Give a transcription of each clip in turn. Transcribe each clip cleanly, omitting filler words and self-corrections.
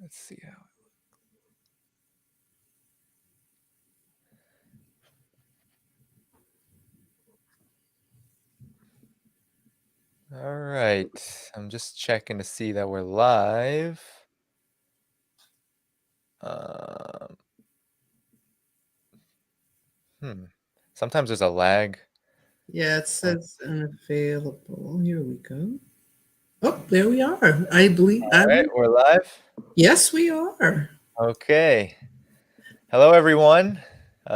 Let's see how. All right, I'm just checking to see that we're live. Sometimes there's a lag. Yeah, it says unavailable. Here we go. Oh, there we are. I believe. All right, we're live. Yes, we are. Okay. Hello, everyone.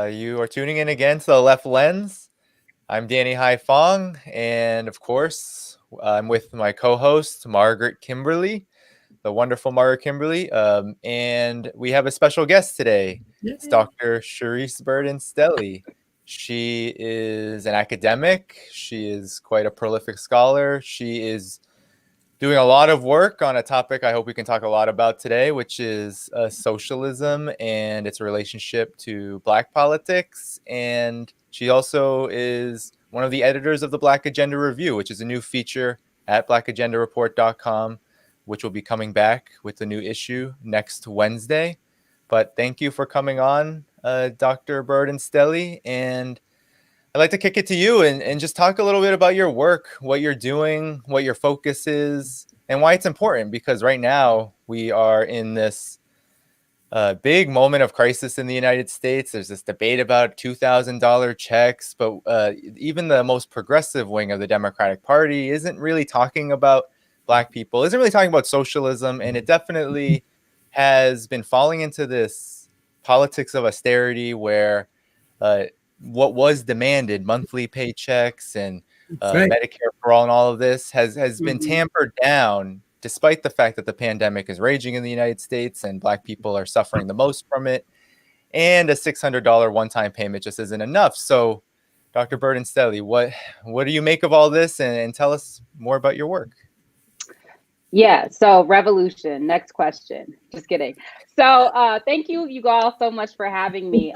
You are tuning in again to The Left Lens. I'm Danny Haifong, and of course, I'm with my co-host, Margaret Kimberly, the wonderful Margaret Kimberly, and we have a special guest today. Yay. It's Dr. Charisse Burden-Stelly. She is an academic. She is quite a prolific scholar. She is doing a lot of work on a topic I hope we can talk a lot about today, which is socialism and its relationship to Black politics. And she also is one of the editors of the Black Agenda Review, which is a new feature at blackagendareport.com, which will be coming back with the new issue next Wednesday. But thank you for coming on, Dr. Burden-Stelly. And I'd like to kick it to you and just talk a little bit about your work, what you're doing, what your focus is, and why it's important. Because right now we are in this big moment of crisis in the United States. There's this debate about $2,000 checks, but even the most progressive wing of the Democratic Party isn't really talking about Black people, isn't really talking about socialism, and it definitely has been falling into this politics of austerity where what was demanded, monthly paychecks and Right. Medicare for all and all of this has been tampered down, despite the fact that the pandemic is raging in the United States and Black people are suffering the most from it. And a $600 one-time payment just isn't enough. So, Dr. Burden-Stelly, what do you make of all this? And tell us more about your work. Yeah, so revolution. Next question. Just kidding. So thank you all so much for having me.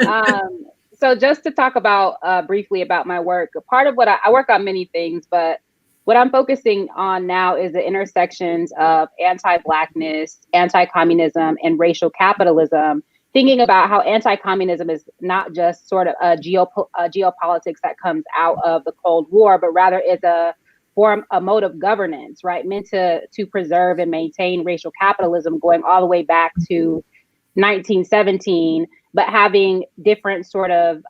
So just to talk about briefly about my work, part of what I work on many things, but what I'm focusing on now is the intersections of anti-Blackness, anti-communism, and racial capitalism, thinking about how anti-communism is not just sort of a geopolitics that comes out of the Cold War, but rather it's a mode of governance, right? Meant to preserve and maintain racial capitalism going all the way back to 1917, but having different sort of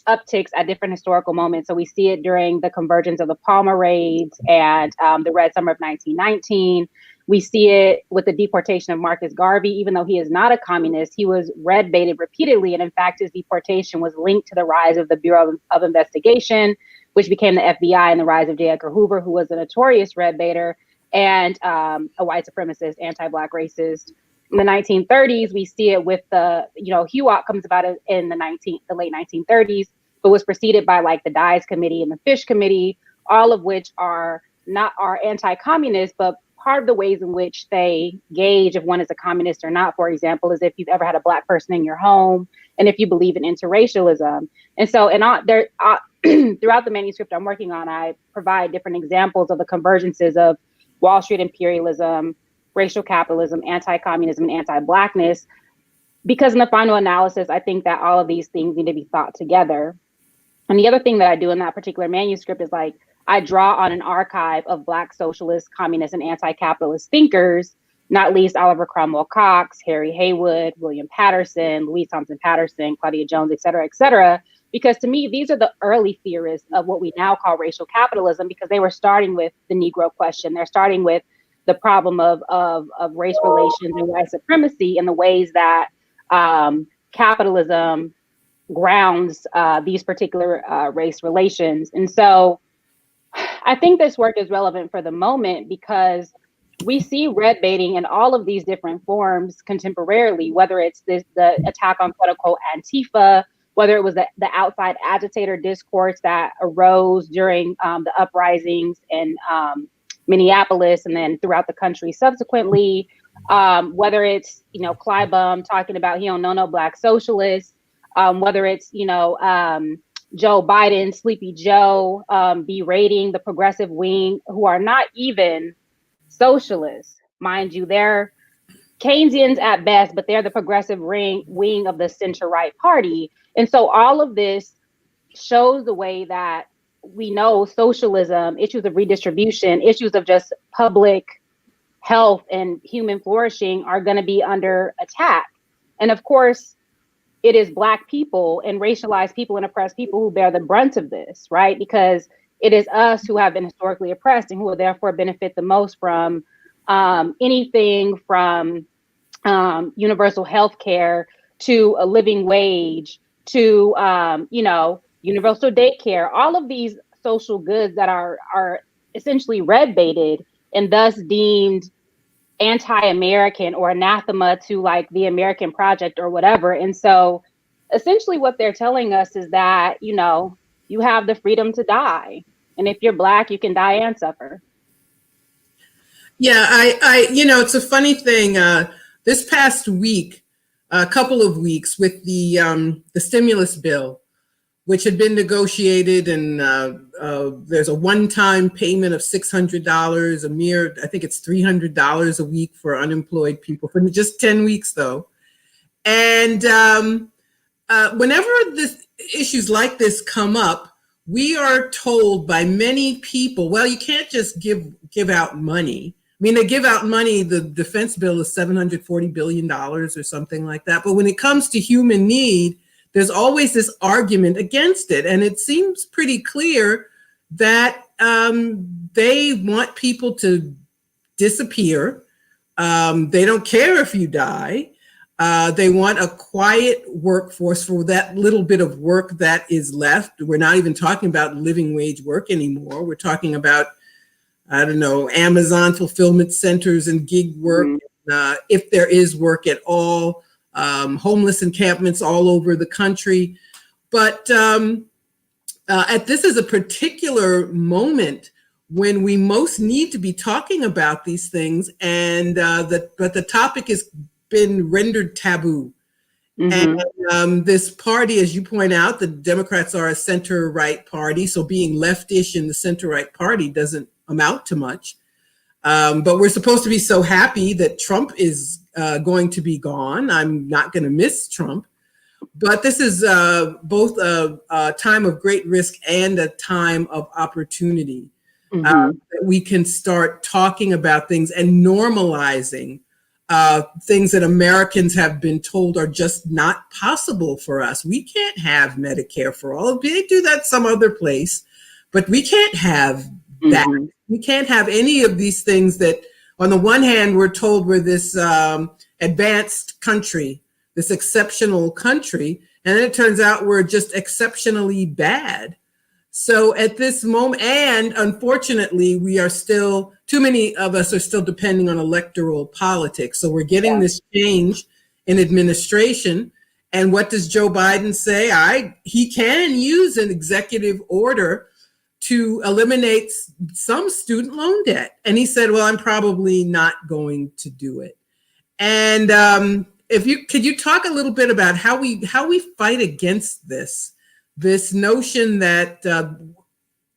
upticks at different historical moments. So we see it during the convergence of the Palmer raids and the Red Summer of 1919. We see it with the deportation of Marcus Garvey. Even though he is not a communist, he was red baited repeatedly. And in fact, his deportation was linked to the rise of the Bureau of Investigation, which became the FBI, and the rise of J. Edgar Hoover, who was a notorious red baiter and a white supremacist, anti-Black racist. In the 1930s, we see it with the, HUAC comes about in the late 1930s, but was preceded by like the Dyes Committee and the Fish Committee, all of which are anti-communist, but part of the ways in which they gauge if one is a communist or not, for example, is if you've ever had a Black person in your home and if you believe in interracialism. And so throughout the manuscript I'm working on, I provide different examples of the convergences of Wall Street imperialism, racial capitalism, anti-communism, and anti-Blackness, because in the final analysis, I think that all of these things need to be thought together. And the other thing that I do in that particular manuscript is like, I draw on an archive of Black socialist, communist, and anti-capitalist thinkers, not least Oliver Cromwell Cox, Harry Haywood, William Patterson, Louise Thompson Patterson, Claudia Jones, et cetera, because to me, these are the early theorists of what we now call racial capitalism, because they were starting with the Negro question. They're starting with the problem of race relations and white supremacy in the ways that capitalism grounds these particular race relations. And so I think this work is relevant for the moment because we see red baiting in all of these different forms contemporarily, whether it's the attack on quote unquote Antifa, whether it was the outside agitator discourse that arose during the uprisings in Minneapolis and then throughout the country subsequently, whether it's, Clybum talking about he don't know no Black socialists, whether it's, Joe Biden, Sleepy Joe, berating the progressive wing who are not even socialists. Mind you, they're Keynesians at best, but they're the progressive wing of the center-right party. And so all of this shows the way that we know socialism, issues of redistribution, issues of just public health and human flourishing are going to be under attack. And of course, it is Black people and racialized people and oppressed people who bear the brunt of this, right? Because it is us who have been historically oppressed and who will therefore benefit the most from anything from universal health care to a living wage to, universal daycare, all of these social goods that are essentially red baited and thus deemed anti-American or anathema to like the American project or whatever. And so essentially what they're telling us is that, you have the freedom to die. And if you're Black, you can die and suffer. Yeah, it's a funny thing. This past week, a couple of weeks with the stimulus bill, which had been negotiated, and there's a one-time payment of $600, I think it's $300 a week for unemployed people for just 10 weeks, though. And whenever issues like this come up, we are told by many people, well, you can't just give out money. I mean, they give out money, the defense bill is $740 billion or something like that. But when it comes to human need, there's always this argument against it. And it seems pretty clear that they want people to disappear. They don't care if you die. They want a quiet workforce for that little bit of work that is left. We're not even talking about living wage work anymore. We're talking about, Amazon fulfillment centers and gig work, if there is work at all. Homeless encampments all over the country. But this is a particular moment when we most need to be talking about these things, and but the topic has been rendered taboo. And this party, as you point out, the Democrats are a center-right party, so being leftish in the center-right party doesn't amount to much. But we're supposed to be so happy that Trump is going to be gone. I'm not going to miss Trump. But this is both a time of great risk and a time of opportunity. That we can start talking about things and normalizing things that Americans have been told are just not possible for us. We can't have Medicare for all. They do that some other place, but we can't have that. We can't have any of these things that, on the one hand, we're told we're this advanced country, this exceptional country, and then it turns out we're just exceptionally bad. So at this moment, and unfortunately, too many of us are still depending on electoral politics. So we're getting this change in administration. And what does Joe Biden say? He can use an executive order to eliminate some student loan debt. And he said, well, I'm probably not going to do it. And could you talk a little bit about how we fight against this notion that the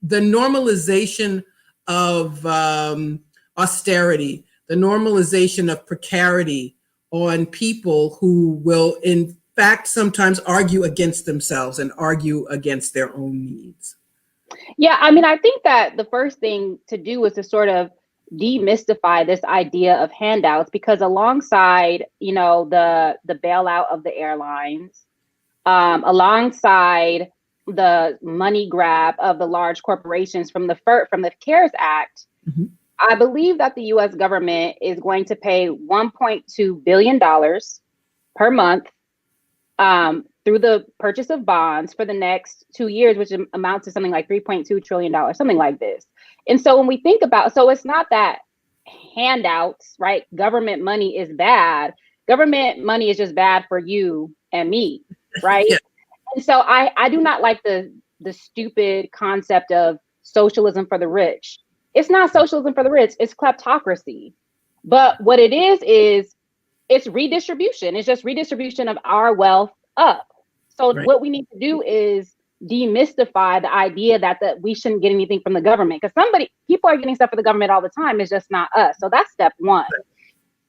normalization of austerity, the normalization of precarity on people who will in fact sometimes argue against themselves and argue against their own needs? Yeah, I mean, I think that the first thing to do is to sort of demystify this idea of handouts, because alongside, the bailout of the airlines, alongside the money grab of the large corporations from the CARES Act, I believe that the U.S. government is going to pay $1.2 billion per month through the purchase of bonds for the next 2 years, which amounts to something like $3.2 trillion, something like this. And so when we think about, so it's not that handouts, right? Government money is bad. Government money is just bad for you and me, right? Yeah. And so I do not like the stupid concept of socialism for the rich. It's not socialism for the rich, it's kleptocracy. But what it is it's redistribution. It's just redistribution of our wealth up. So what we need to do is demystify the idea that we shouldn't get anything from the government, because people are getting stuff from the government all the time. It's just not us. So that's step one.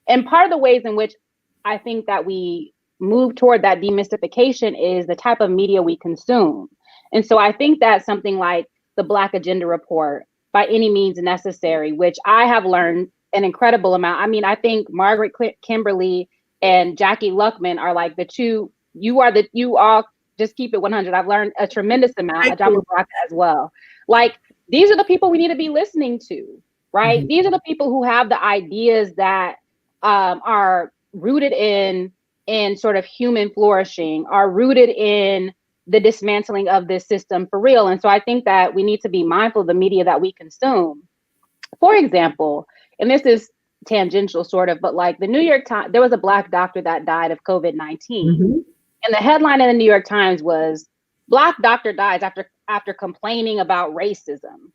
And part of the ways in which I think that we move toward that demystification is the type of media we consume. And so I think that something like the Black Agenda Report, By Any Means Necessary, which I have learned an incredible amount. I mean, I think Margaret Kimberly and Jackie Luckman are like the two, you all just keep it 100. I've learned a tremendous amount. John Baraka as well. Like, these are the people we need to be listening to, right? Mm-hmm. These are the people who have the ideas that are rooted in sort of human flourishing, are rooted in the dismantling of this system for real. And so I think that we need to be mindful of the media that we consume. For example, and this is tangential sort of, but like the New York Times, there was a Black doctor that died of COVID-19. Mm-hmm. And the headline in the New York Times was, Black doctor dies after complaining about racism.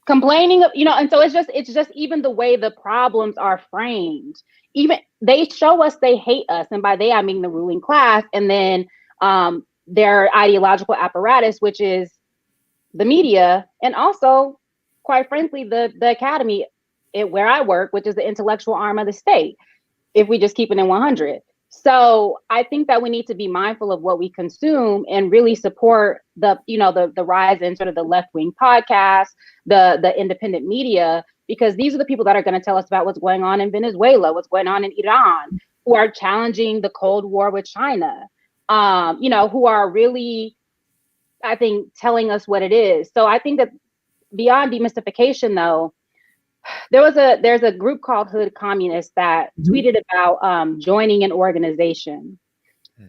Complaining, and so it's just even the way the problems are framed. Even they show us they hate us, and by they I mean the ruling class, and then their ideological apparatus, which is the media, and also, quite frankly, the academy where I work, which is the intellectual arm of the state. If we just keep it in 100. So I think that we need to be mindful of what we consume and really support the rise in sort of the left-wing podcasts, the independent media, because these are the people that are going to tell us about what's going on in Venezuela, what's going on in Iran, who are challenging the Cold War with China, who are really, I think, telling us what it is. So I think that beyond demystification, though, there's a group called Hood Communists that tweeted about joining an organization.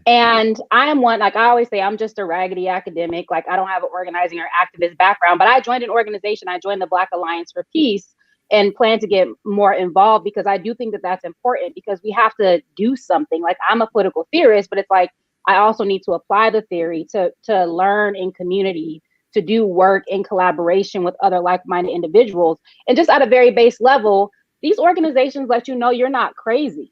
And I am one, like I always say, I'm just a raggedy academic. Like, I don't have an organizing or activist background, but I joined an organization. I joined the Black Alliance for Peace and plan to get more involved, because I do think that that's important, because we have to do something. Like, I'm a political theorist, but it's like, I also need to apply the theory to learn in community, to do work in collaboration with other like-minded individuals. And just at a very base level, these organizations let you know you're not crazy.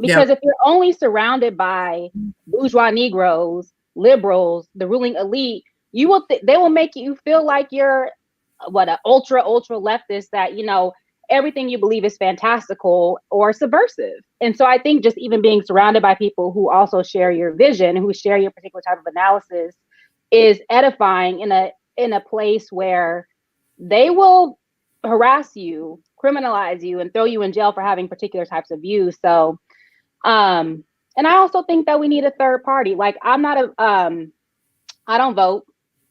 Because if you're only surrounded by bourgeois Negroes, liberals, the ruling elite, they will make you feel like you're an ultra leftist, that, everything you believe is fantastical or subversive. And so I think just even being surrounded by people who also share your vision, who share your particular type of analysis, is edifying in a place where they will harass you, criminalize you, and throw you in jail for having particular types of views. So, and I also think that we need a third party. Like, I'm not I don't vote.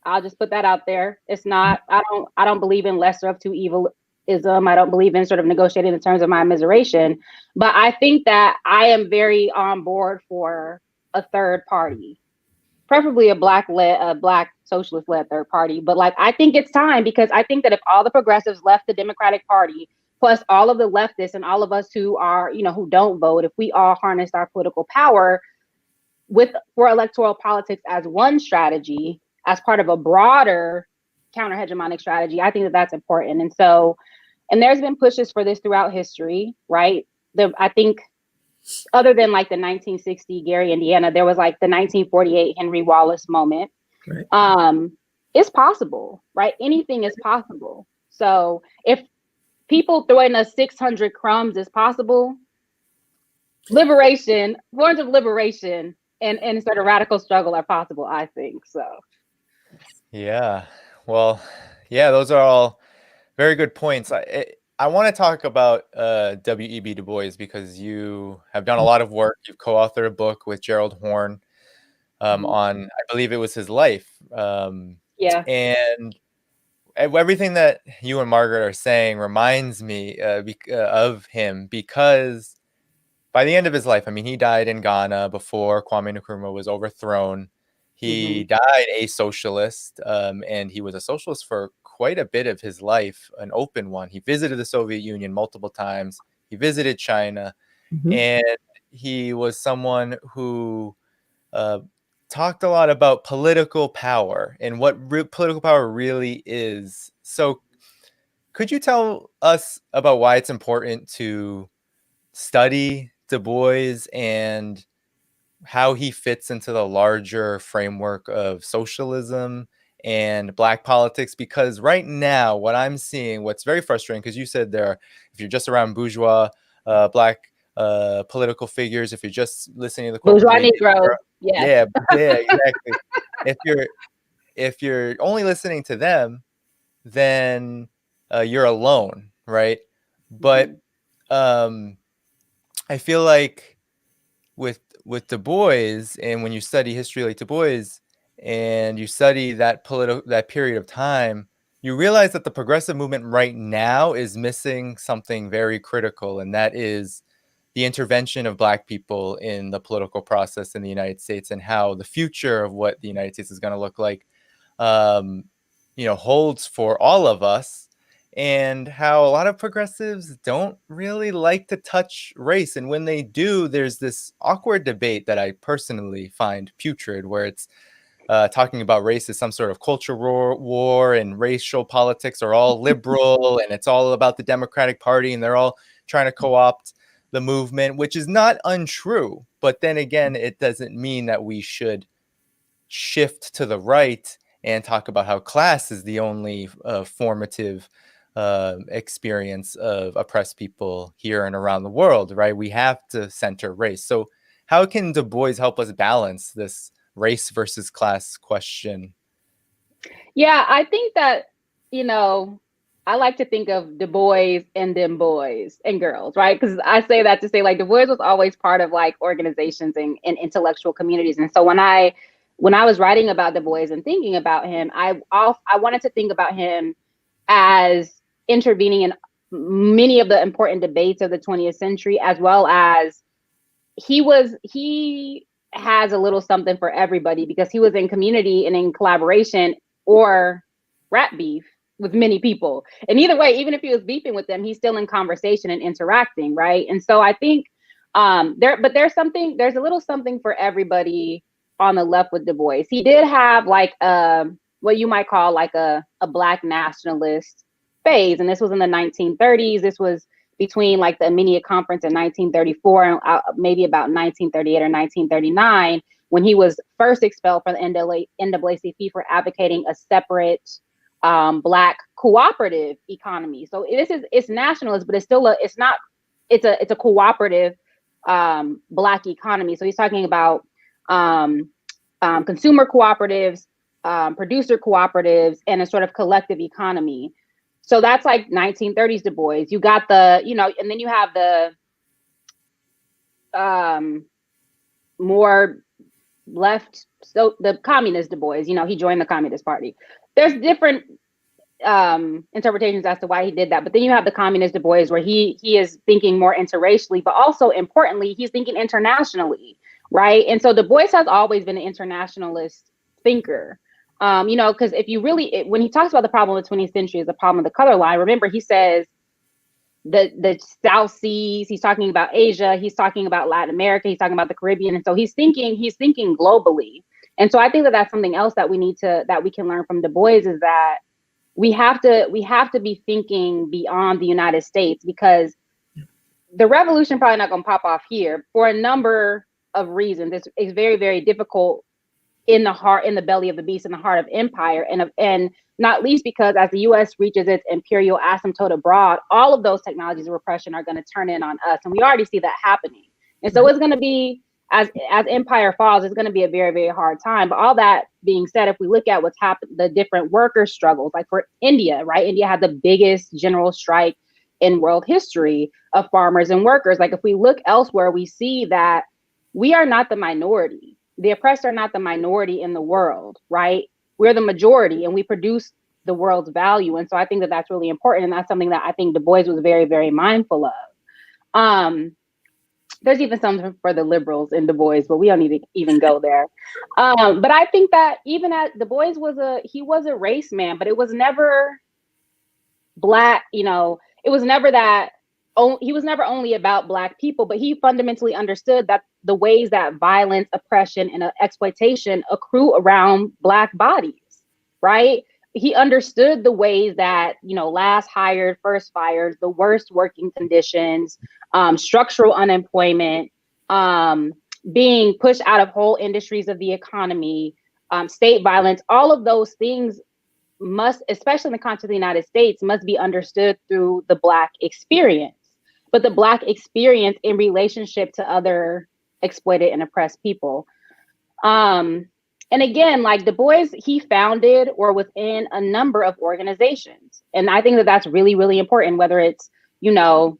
I'll just put that out there. It's not, I don't believe in lesser of two evilism. I don't believe in sort of negotiating the terms of my immiseration, but I think that I am very on board for a third party. Preferably a Black socialist-led third party. But like, I think it's time, because I think that if all the progressives left the Democratic Party, plus all of the leftists and all of us who are, who don't vote, if we all harnessed our political power for electoral politics as one strategy, as part of a broader counter-hegemonic strategy, I think that that's important. And so, and there's been pushes for this throughout history, right? I think, other than like the 1960 Gary, Indiana, there was like the 1948 Henry Wallace moment. Right. It's possible, right? Anything is possible. So if people throwing us 600 crumbs is possible, forms of liberation and sort of radical struggle are possible, I think. So. Yeah. Well, yeah, those are all very good points. I want to talk about W.E.B. Du Bois, because you have done a lot of work. You've co-authored a book with Gerald Horne on, I believe it was his life. Yeah. And everything that you and Margaret are saying reminds me of him, because by the end of his life, I mean, he died in Ghana before Kwame Nkrumah was overthrown. He died a socialist, and he was a socialist for quite a bit of his life, an open one. He visited the Soviet Union multiple times. He visited China, and he was someone who talked a lot about political power and what political power really is. So could you tell us about why it's important to study Du Bois and how he fits into the larger framework of socialism and Black politics? Because right now, what I'm seeing, what's very frustrating, because you said if you're just around bourgeois Black political figures, if you're just listening to the Bourgeois corporate media, Negroes. Yes. yeah, exactly. If you're only listening to them, then you're alone, right? But I feel like with Du Bois, and when you study history like Du Bois, and you study that period of time, you realize that the progressive movement right now is missing something very critical, and that is the intervention of Black people in the political process in the United States, and how the future of what the United States is going to look like, holds for all of us, and how a lot of progressives don't really like to touch race. And when they do, there's this awkward debate that I personally find putrid, where it's talking about race as some sort of culture war, and racial politics are all liberal, and it's all about the Democratic Party, and they're all trying to co-opt the movement, which is not untrue. But then again, it doesn't mean that we should shift to the right and talk about how class is the only formative experience of oppressed people here and around the world, right? We have to center race. So how can Du Bois help us balance this race versus class question? Yeah, I think that, I like to think of Du Bois and them boys and girls, right? Because I say that to say, like, Du Bois was always part of like organizations and intellectual communities. And so when I was writing about Du Bois and thinking about him, I wanted to think about him as intervening in many of the important debates of the 20th century, as well as he has a little something for everybody, because he was in community and in collaboration or rat beef with many people. And either way, even if he was beefing with them, he's still in conversation and interacting, right? And so I think there's a little something for everybody on the left with Du Bois. He did have like what you might call like a Black nationalist phase, and this was in the 1930s. This was between like the Amenia Conference in 1934 and maybe about 1938 or 1939, when he was first expelled from the NAACP for advocating a separate Black cooperative economy. So it's nationalist, but it's a cooperative Black economy. So he's talking about consumer cooperatives, producer cooperatives, and a sort of collective economy. So that's like 1930s Du Bois. You got and then you have the more left, so the communist Du Bois, he joined the Communist Party. There's different interpretations as to why he did that. But then you have the communist Du Bois, where he is thinking more interracially, but also importantly, he's thinking internationally, right? And so Du Bois has always been an internationalist thinker. Because if you when he talks about the problem of the 20th century is the problem of the color line, remember he says the South Seas, he's talking about Asia, he's talking about Latin America, he's talking about the Caribbean. And so he's thinking globally. And so I think that that's something else that we can learn from Du Bois, is that we have to be thinking beyond the United States, because the revolution probably not going to pop off here for a number of reasons. It's very, very difficult in the belly of the beast, in the heart of empire, and not least because as the U.S. reaches its imperial asymptote abroad, all of those technologies of repression are going to turn in on us, and we already see that happening. And so it's going to be, as empire falls, it's going to be a very, very hard time. But all that being said, if we look at what's happened, the different worker struggles, like for India, right? India had the biggest general strike in world history of farmers and workers. Like if we look elsewhere, we see that we are not the minority. The oppressed are not the minority in the world, right? We're the majority, and we produce the world's value. And so I think that that's really important. And that's something that I think Du Bois was very, very mindful of. There's even some for the liberals in Du Bois, but we don't need to even go there. But I think that even as Du Bois was a race man, but it was never Black, it was never that. He was never only about Black people, but he fundamentally understood that the ways that violence, oppression, and exploitation accrue around Black bodies, right? He understood the ways that, last hired, first fired, the worst working conditions, structural unemployment, being pushed out of whole industries of the economy, state violence, all of those things must, especially in the context of the United States, must be understood through the Black experience. but the Black experience in relationship to other exploited and oppressed people. And again, like Du Bois, he founded or within a number of organizations. And I think that that's really, really important, whether it's, you know,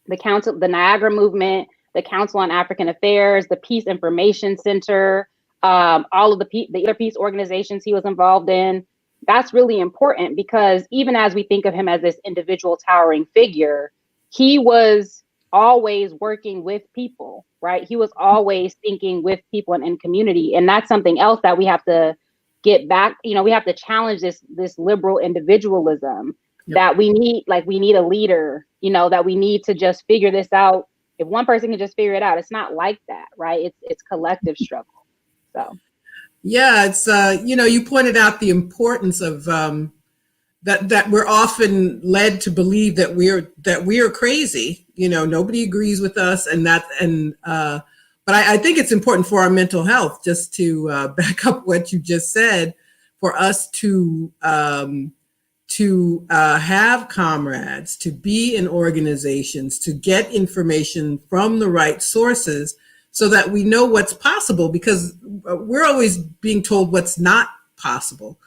the Council, the Niagara Movement, the Council on African Affairs, the Peace Information Center, all of the other peace organizations he was involved in. That's really important because even as we think of him as this individual towering figure, he was always working with people, right? He was always thinking with people and in community. And that's something else that we have to get back. You know, we have to challenge this liberal individualism that we need. Like, we need a leader, you know, that we need to just figure this out. If one person can just figure it out, it's not like that, right? It's collective struggle. So, yeah, it's you know, you pointed out the importance of that we're often led to believe that we're crazy. You know, nobody agrees with us, but I think it's important for our mental health, just to back up what you just said, for us to have comrades, to be in organizations, to get information from the right sources so that we know what's possible, because we're always being told what's not possible.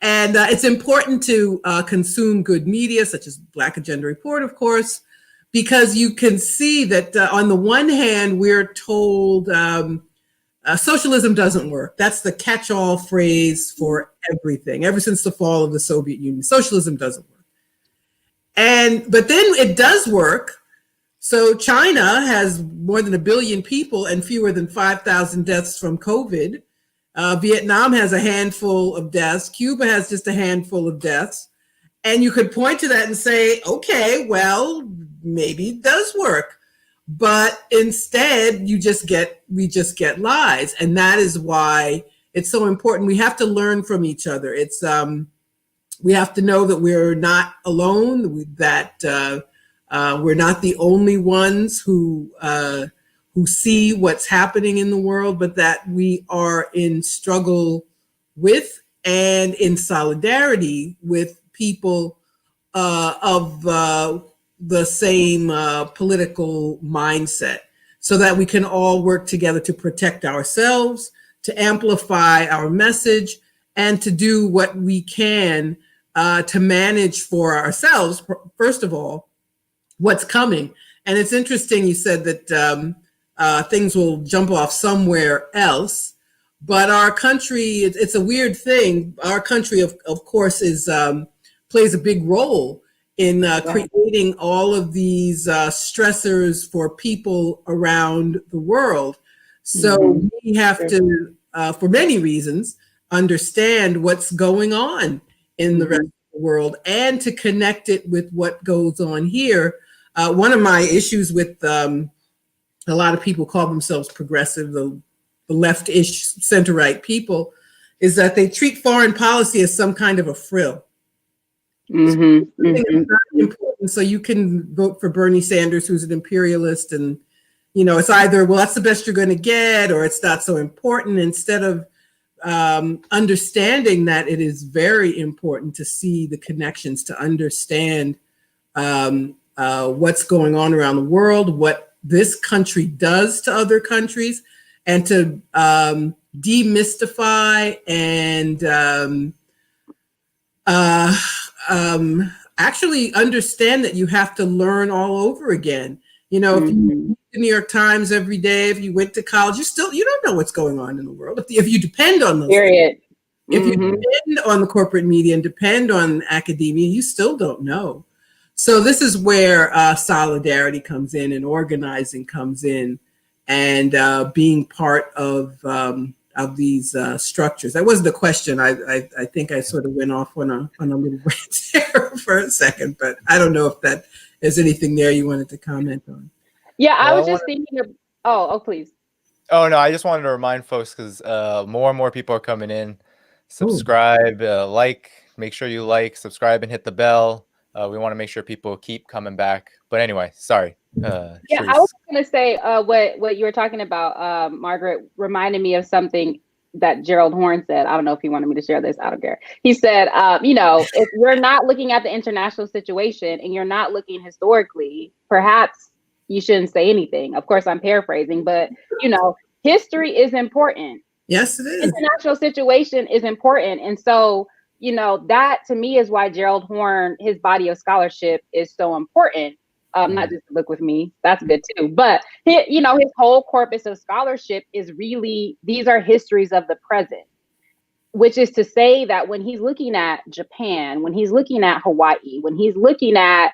And it's important to consume good media, such as Black Agenda Report, of course, because you can see that on the one hand, we're told socialism doesn't work. That's the catch-all phrase for everything, ever since the fall of the Soviet Union. Socialism doesn't work. But then it does work. So China has more than 1 billion people and fewer than 5,000 deaths from COVID. Vietnam has a handful of deaths. Cuba has just a handful of deaths. And you could point to that and say, okay, well, maybe it does work. But instead, we just get lies. And that is why it's so important. We have to learn from each other. We have to know that we're not alone, that we're not the only ones who see what's happening in the world, but that we are in struggle with and in solidarity with people of the same political mindset, so that we can all work together to protect ourselves, to amplify our message, and to do what we can to manage for ourselves, first of all, what's coming. And it's interesting, you said that things will jump off somewhere else, but our country, it's a weird thing. Our country, of course, plays a big role in creating all of these stressors for people around the world. So we have to, for many reasons, understand what's going on in the rest of the world and to connect it with what goes on here. One of my issues with a lot of people call themselves progressive, the left-ish center-right people, is that they treat foreign policy as some kind of a frill. It's not important. So you can vote for Bernie Sanders, who's an imperialist, and you know, it's either, well, that's the best you're going to get, or it's not so important, instead of understanding that it is very important to see the connections, to understand what's going on around the world, what this country does to other countries, and to demystify and actually understand that you have to learn all over again. You know, if you read the New York Times every day, if you went to college, you don't know what's going on in the world. If you depend on those things, if you depend on the corporate media and depend on academia, you still don't know. So this is where solidarity comes in and organizing comes in, and being part of these structures. That wasn't a question. I think I sort of went off on a little rant there for a second, but I don't know if that is anything there you wanted to comment on. Yeah, I was just thinking of, oh, please. Oh, no, I just wanted to remind folks, because more and more people are coming in. Subscribe, make sure you subscribe, and hit the bell. We want to make sure people keep coming back. But anyway, sorry. Yeah, Charisse. I was going to say what you were talking about, Margaret, reminded me of something. that Gerald Horne said. I don't know if he wanted me to share this. I don't care. He said, if you're not looking at the international situation and you're not looking historically, perhaps you shouldn't say anything. Of course, I'm paraphrasing, but history is important. Yes, it is. International situation is important. And so, that to me is why Gerald Horne, his body of scholarship is so important. Not just to book with me, that's good too. But his whole corpus of scholarship is really, these are histories of the present, which is to say that when he's looking at Japan, when he's looking at Hawaii, when he's looking at,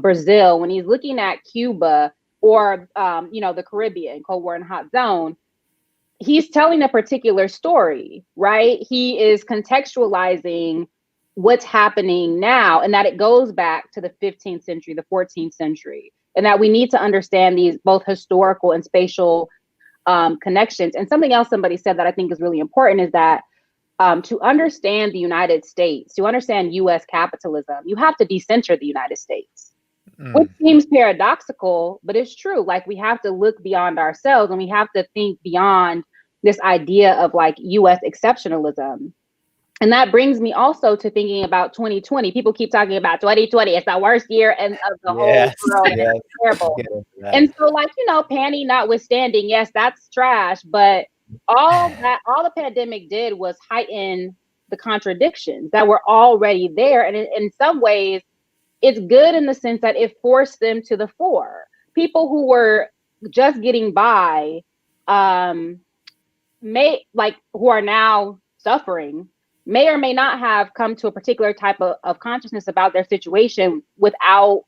Brazil, when he's looking at Cuba or, the Caribbean, Cold War and Hot Zone, he's telling a particular story, right? He is contextualizing what's happening now, and that it goes back to the 15th century, the 14th century, and that we need to understand these both historical and spatial connections. And something else somebody said that I think is really important is that to understand the United States, to understand U.S. capitalism, you have to decenter the United States, which seems paradoxical, but it's true. Like, we have to look beyond ourselves, and we have to think beyond this idea of like U.S. exceptionalism. And that brings me also to thinking about 2020. People keep talking about 2020. It's the worst year of the whole world. It's terrible. And so, like, panty notwithstanding, yes, that's trash. But all the pandemic did was heighten the contradictions that were already there. And in some ways, it's good in the sense that it forced them to the fore. People who were just getting by, who are now suffering, may or may not have come to a particular type of consciousness about their situation without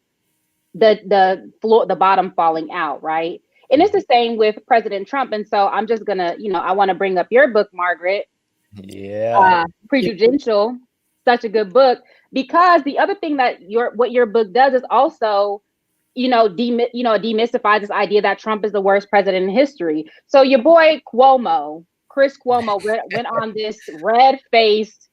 the bottom falling out, right? And it's the same with President Trump. And so I'm just gonna, I want to bring up your book, Margaret. Yeah. Prejudicial, such a good book, because the other thing that what your book does is also, demystify this idea that Trump is the worst president in history. So your boy Chris Cuomo went on this red-faced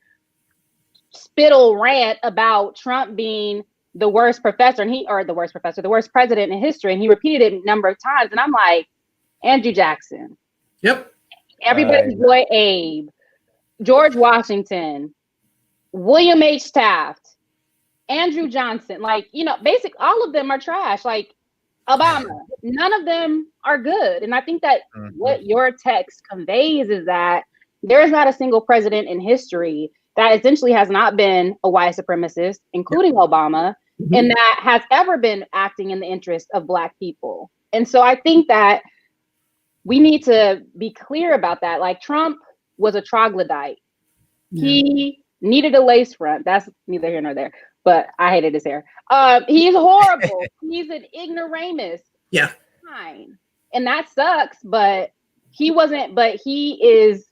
spittle rant about Trump being the worst the worst president in history, and he repeated it a number of times. And I'm like, Andrew Jackson, yep, everybody's boy Abe, George Washington, William H. Taft, Andrew Johnson, basic, all of them are trash. Like Obama, none of them are good. And I think that what your text conveys is that there is not a single president in history that essentially has not been a white supremacist, including Obama, and that has ever been acting in the interest of Black people. And so I think that we need to be clear about that. Like, Trump was a troglodyte. He needed a lace front. That's neither here nor there. But I hated his hair. He's horrible. He's an ignoramus. Yeah. Fine. And that sucks, but he is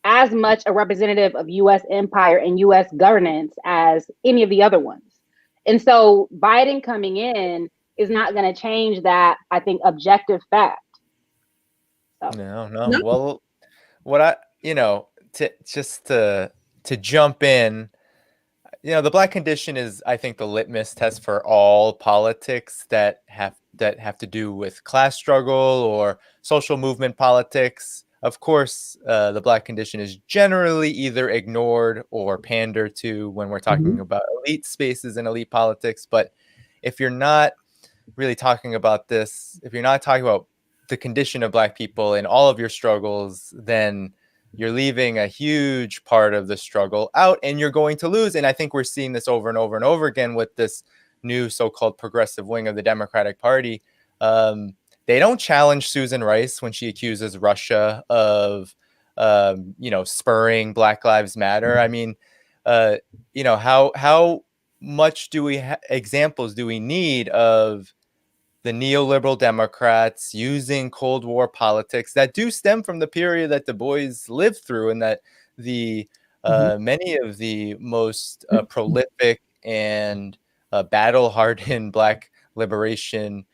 as much a representative of U.S. empire and U.S. governance as any of the other ones. And so Biden coming in is not going to change that, I think, objective fact. So. No. Well, what to jump in, the Black condition is, I think, the litmus test for all politics that have to do with class struggle or social movement politics. Of course, the Black condition is generally either ignored or pandered to when we're talking about elite spaces and elite politics. But if you're not really talking about this, if you're not talking about the condition of Black people in all of your struggles, then you're leaving a huge part of the struggle out, and you're going to lose. And I think we're seeing this over and over and over again with this new so-called progressive wing of the Democratic Party. They don't challenge Susan Rice when she accuses Russia of, spurring Black Lives Matter. I mean, how much examples do we need of the neoliberal Democrats using Cold War politics that do stem from the period that Du Bois lived through, and that the many of the most prolific and battle-hardened Black liberation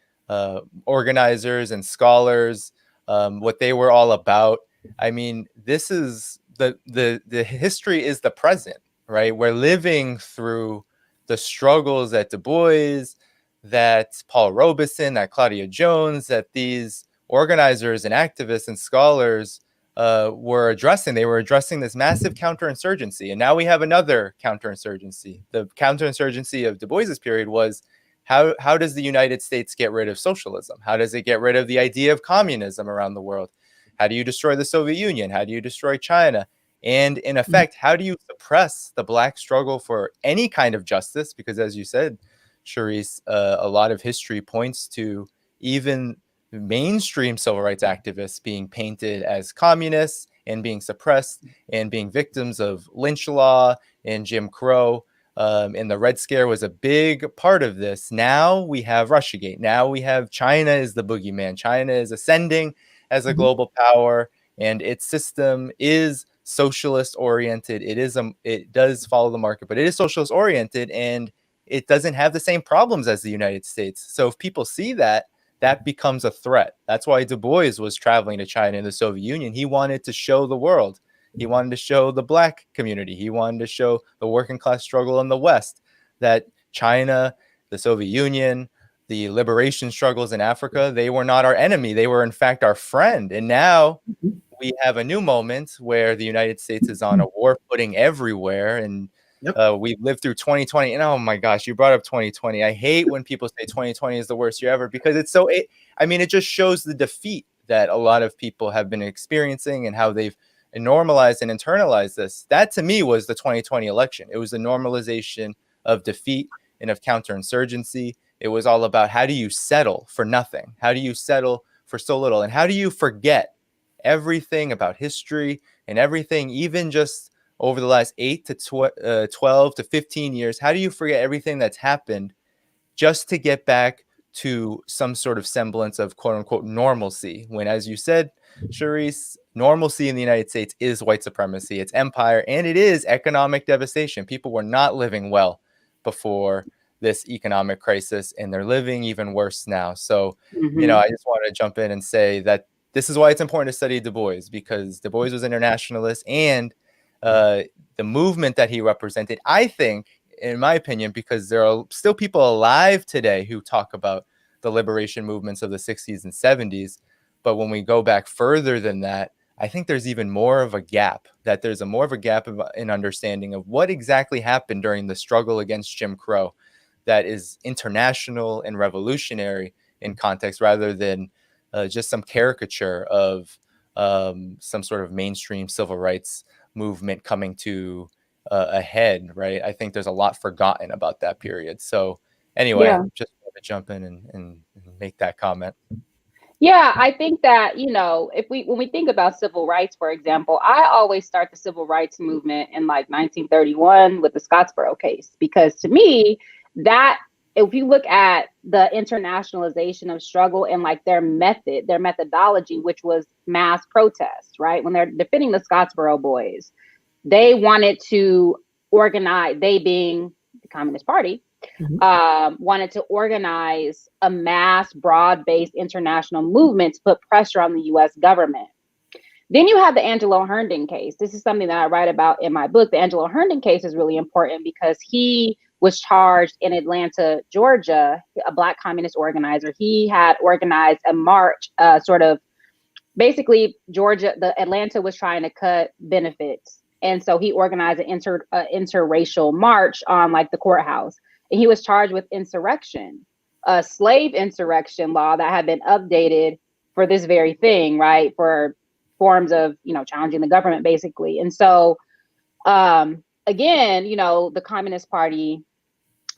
organizers and scholars, what they were all about. I mean, this is the history is the present, right? We're living through the struggles that Du Bois, that Paul Robeson, that Claudia Jones, that these organizers and activists and scholars were addressing. They were addressing this massive counterinsurgency. And now we have another counterinsurgency. The counterinsurgency of Du Bois's period was, how does the United States get rid of socialism? How does it get rid of the idea of communism around the world? How do you destroy the Soviet Union? How do you destroy China? And in effect, how do you suppress the Black struggle for any kind of justice? Because as you said, Charisse, a lot of history points to even mainstream civil rights activists being painted as communists and being suppressed and being victims of lynch law and Jim Crow. And the Red Scare was a big part of this. Now we have Russiagate. Now we have China is the boogeyman. China is ascending as a global power, and its system is socialist oriented. It does follow the market, but it is socialist oriented, and it doesn't have the same problems as the United States. So if people see that, that becomes a threat. That's why Du Bois was traveling to China and the Soviet Union. He wanted to show the world. He wanted to show the Black community. He wanted to show the working class struggle in the West that China, the Soviet Union, the liberation struggles in Africa, they were not our enemy. They were, in fact, our friend. And now we have a new moment where the United States is on a war footing everywhere. And we've lived through 2020. And oh my gosh, you brought up 2020. I hate when people say 2020 is the worst year ever, because it just shows the defeat that a lot of people have been experiencing and how they've normalized and internalized this. That to me was the 2020 election. It was the normalization of defeat and of counterinsurgency. It was all about, how do you settle for nothing? How do you settle for so little? And how do you forget everything about history and everything, even just over the last 8 to 12 to 15 years? How do you forget everything that's happened just to get back to some sort of semblance of quote unquote normalcy? When, as you said, Charisse, normalcy in the United States is white supremacy, it's empire, and it is economic devastation. People were not living well before this economic crisis, and they're living even worse now. So, I just want to jump in and say that this is why it's important to study Du Bois, because Du Bois was internationalist, and the movement that he represented, I think, in my opinion, because there are still people alive today who talk about the liberation movements of the 60s and 70s. But when we go back further than that, I think there's even more of a gap, in understanding of what exactly happened during the struggle against Jim Crow that is international and revolutionary in context, rather than just some caricature of some sort of mainstream civil rights movement coming to a head, right? I think there's a lot forgotten about that period. So anyway, just want to jump in and make that comment. Yeah, I think that, when we think about civil rights, for example, I always start the civil rights movement in like 1931 with the Scottsboro case, because to me, that if you look at the internationalization of struggle and like their methodology, which was mass protest, right? When they're defending the Scottsboro boys, they wanted to organize, they being the Communist Party, wanted to organize a mass, broad-based international movement to put pressure on the U.S. government. Then you have the Angelo Herndon case. This is something that I write about in my book. The Angelo Herndon case is really important because he was charged in Atlanta, Georgia, a Black communist organizer. He had organized a march, basically Atlanta was trying to cut benefits. And so he organized an interracial march on like the courthouse. And he was charged with insurrection, a slave insurrection law that had been updated for this very thing, right? For forms of, challenging the government, basically. And so, again, the Communist Party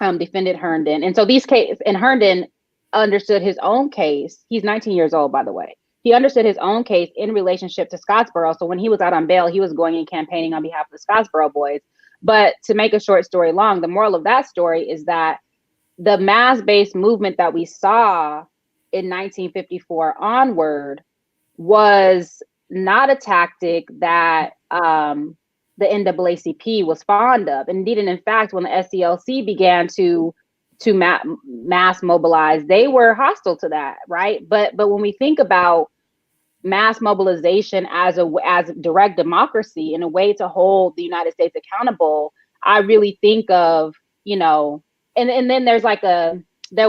defended Herndon. And so Herndon understood his own case. He's 19 years old, by the way. He understood his own case in relationship to Scottsboro. So when he was out on bail, he was going and campaigning on behalf of the Scottsboro boys. But to make a short story long, the moral of that story is that the mass-based movement that we saw in 1954 onward was not a tactic that the NAACP was fond of. Indeed, and in fact, when the SCLC began to mass mobilize, they were hostile to that, right? But when we think about mass mobilization as direct democracy in a way to hold the United States accountable, I really think of, and then there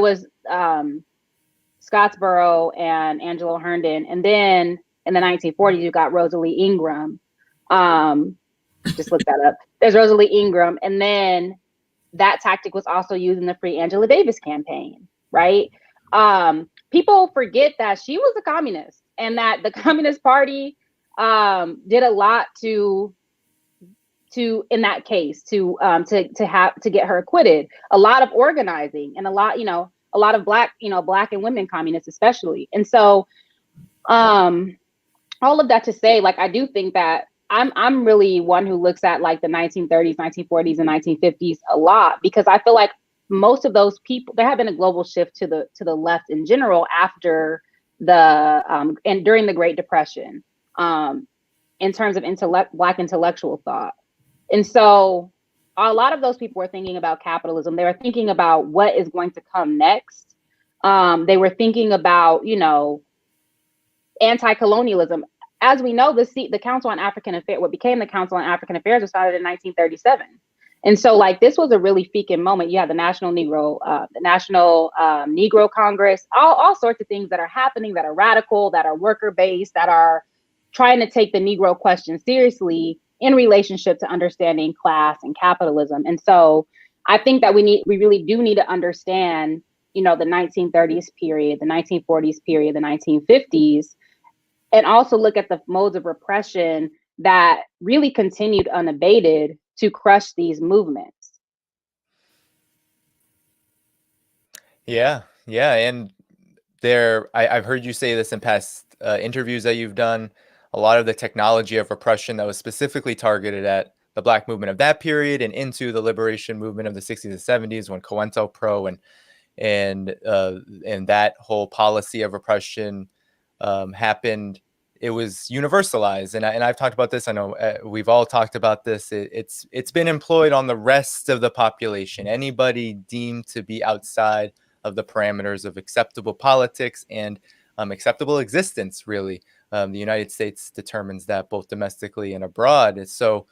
was Scottsboro and Angelo Herndon, and then in the 1940s, you got Rosalie Ingram. Just look that up. There's Rosalie Ingram. And then that tactic was also used in the Free Angela Davis campaign, right? People forget that she was a communist and that the Communist Party did a lot to in that case to get her acquitted. A lot of organizing and a lot of black and women communists especially. And so all of that to say, like, I do think that I'm really one who looks at like the 1930s, 1940s, and 1950s a lot, because I feel like most of those people, there have been a global shift to the left in general after the and during the Great Depression, in terms of Black intellectual thought. And so a lot of those people were thinking about capitalism. They were thinking about what is going to come next. They were thinking about, anti-colonialism. As we know, the Council on African Affairs, what became the Council on African Affairs, was started in 1937. And so, like, this was a really feeking moment. You have the National Negro Congress, all sorts of things that are happening, that are radical, that are worker-based, that are trying to take the Negro question seriously in relationship to understanding class and capitalism. And so I think that we really do need to understand, the 1930s period, the 1940s period, the 1950s, and also look at the modes of repression that really continued unabated to crush these movements. Yeah. And I've heard you say this in past interviews that you've done. A lot of the technology of repression that was specifically targeted at the Black movement of that period and into the liberation movement of the 60s and 70s, when COINTELPRO and that whole policy of repression happened, it was universalized. And I've talked about this. I know we've all talked about this. It's been employed on the rest of the population. Anybody deemed to be outside of the parameters of acceptable politics and acceptable existence, really. The United States determines that both domestically and abroad. And so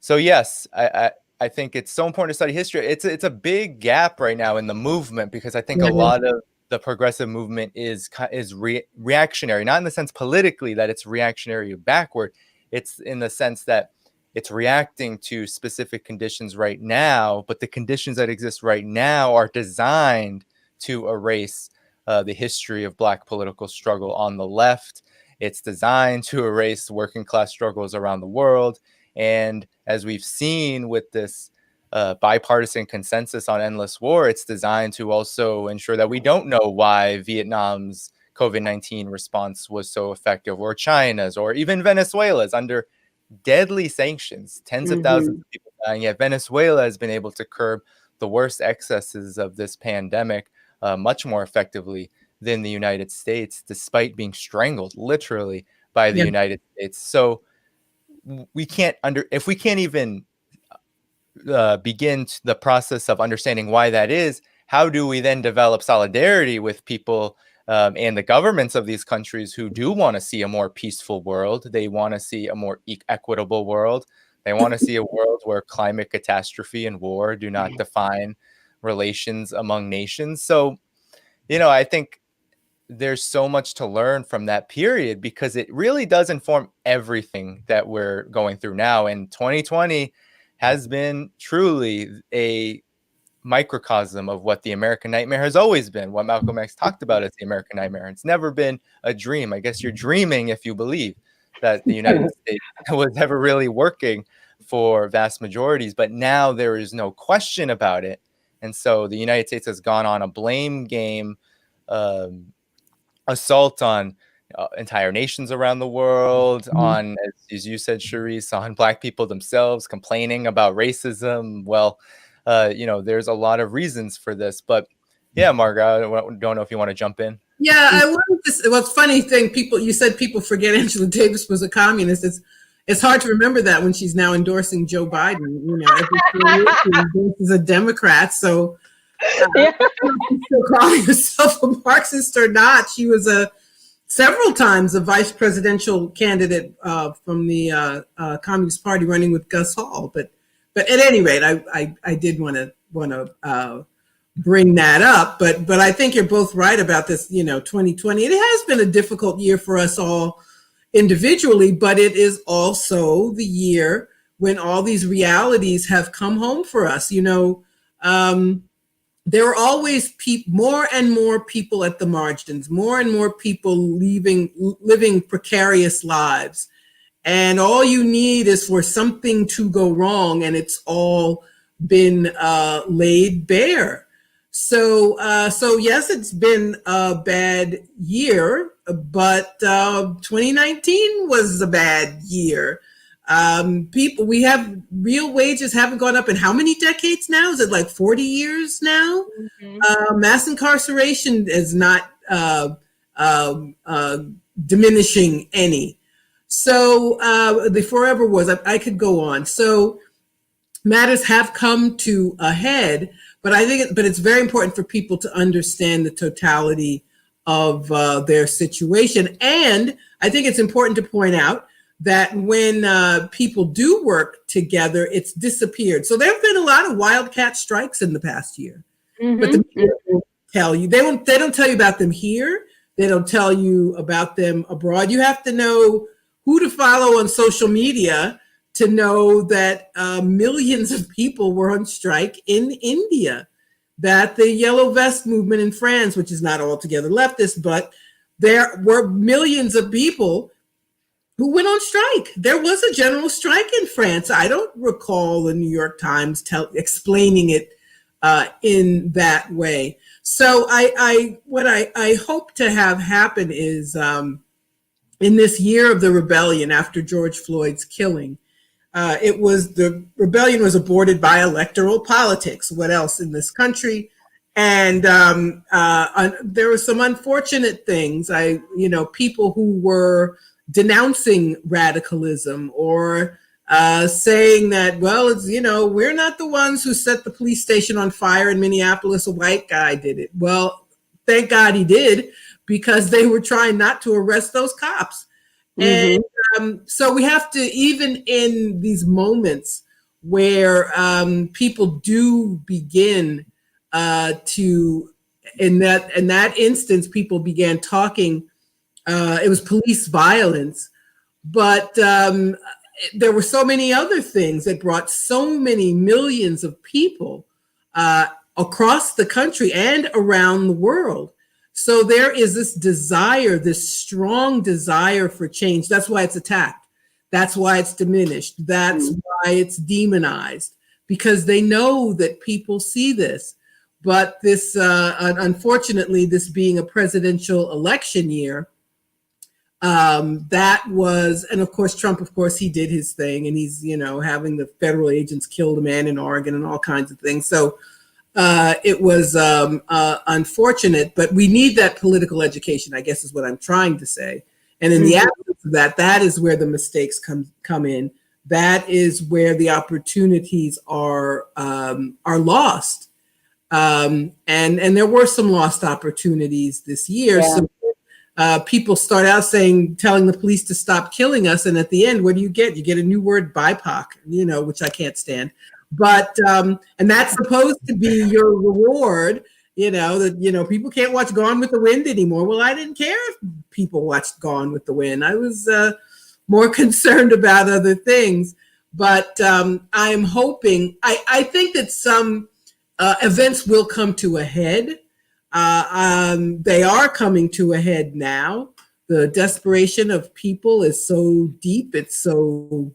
yes, I think it's so important to study history. It's a big gap right now in the movement, because I think a lot of the progressive movement is reactionary, not in the sense politically that it's reactionary or backward. It's in the sense that it's reacting to specific conditions right now, but the conditions that exist right now are designed to erase the history of Black political struggle on the left. It's designed to erase working class struggles around the world. And as we've seen with this bipartisan consensus on endless war, it's designed to also ensure that we don't know why Vietnam's COVID-19 response was so effective, or China's, or even Venezuela's, under deadly sanctions, tens of thousands of people dying. Yet Venezuela has been able to curb the worst excesses of this pandemic much more effectively than the United States, despite being strangled literally by the United States. So we can't if we can't even begin the process of understanding why that is, how do we then develop solidarity with people and the governments of these countries who do want to see a more peaceful world? They want to see a more equitable world. They want to see a world where climate catastrophe and war do not define relations among nations. So, I think there's so much to learn from that period, because it really does inform everything that we're going through now. And 2020 has been truly a microcosm of what the American nightmare has always been, what Malcolm X talked about as the American nightmare. It's never been a dream. I guess you're dreaming if you believe that the United States was ever really working for vast majorities, but now there is no question about it. And so the United States has gone on a blame game, assault on entire nations around the world, on, as you said, Charisse, on Black people themselves complaining about racism. Well, there's a lot of reasons for this, but yeah, Margaret, I don't know if you want to jump in. Yeah, I wanted to. What's funny thing, you said people forget Angela Davis was a communist. It's hard to remember that when she's now endorsing Joe Biden. Every 4 years she endorses a Democrat. So if she's still calling herself a Marxist or not, she was several times a vice presidential candidate from the Communist Party, running with Gus Hall. But at any rate, I did want to bring that up. But I think you're both right about this. 2020. It has been a difficult year for us all. individually, but it is also the year when all these realities have come home for us. There are always more and more people at the margins, more and more people living precarious lives. And all you need is for something to go wrong, and it's all been laid bare. So yes, it's been a bad year, but 2019 was a bad year. We have real wages haven't gone up in how many decades now? Is it like 40 years now? Mm-hmm. Mass incarceration is not diminishing any. So the forever was, I could go on. So matters have come to a head, but it's very important for people to understand the totality of their situation. And I think it's important to point out that when people do work together, it's disappeared. So there have been a lot of wildcat strikes in the past year, mm-hmm. but the media won't tell you. They don't tell you about them here. They don't tell you about them abroad. You have to know who to follow on social media to know that millions of people were on strike in India, that the Yellow Vest movement in France, which is not altogether leftist, but there were millions of people who went on strike. There was a general strike in France. I don't recall the New York Times explaining it in that way. So what I hope to have happen is in this year of the rebellion after George Floyd's killing, the rebellion was aborted by electoral politics. What else in this country? And there were some unfortunate things. People who were denouncing radicalism or saying that, well, it's, we're not the ones who set the police station on fire in Minneapolis. A white guy did it. Well, thank God he did, because they were trying not to arrest those cops. Mm-hmm. And so we have to, even in these moments where people do begin in that instance, people began talking, it was police violence, but there were so many other things that brought so many millions of people across the country and around the world. So there is this desire, this strong desire for change. That's why it's attacked. That's why it's diminished. That's why it's demonized, because they know that people see this. But this, unfortunately, this being a presidential election year, that was, and of course, Trump, of course, he did his thing, and he's, having the federal agents kill a man in Oregon and all kinds of things. So it was unfortunate, but we need that political education, I guess is what I'm trying to say. And in the absence of that, that is where the mistakes come in. That is where the opportunities are lost. And there were some lost opportunities this year. Yeah. So people start out telling the police to stop killing us. And at the end, what do you get? You get a new word, BIPOC, which I can't stand. But, and that's supposed to be your reward, that, people can't watch Gone with the Wind anymore. Well, I didn't care if people watched Gone with the Wind. I was more concerned about other things. But I'm hoping, I think that some events will come to a head. They are coming to a head now. The desperation of people is so deep. It's so.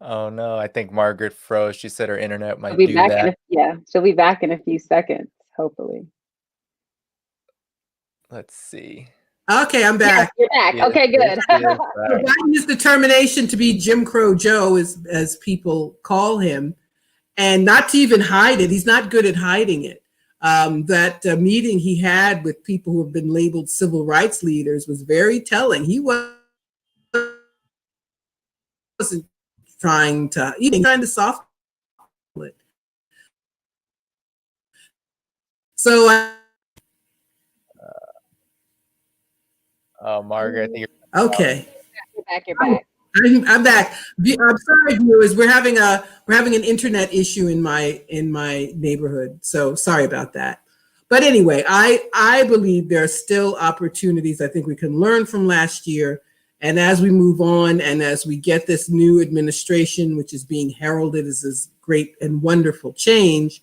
Oh no, I think Margaret froze. She said her internet might do that. She'll be back in a few seconds, hopefully. Let's see. Okay, I'm back. Yes, you're back. Yeah, okay, good. Biden's determination to be Jim Crow Joe, as people call him, and not to even hide it. He's not good at hiding it. That meeting he had with people who have been labeled civil rights leaders was very telling. He wasn't trying to soften it. So, Margaret, I think you're okay. You're back. I'm back. I'm sorry, viewers. We're having an internet issue in my neighborhood. So sorry about that. But anyway, I believe there are still opportunities. I think we can learn from last year. And as we move on and as we get this new administration, which is being heralded as this great and wonderful change,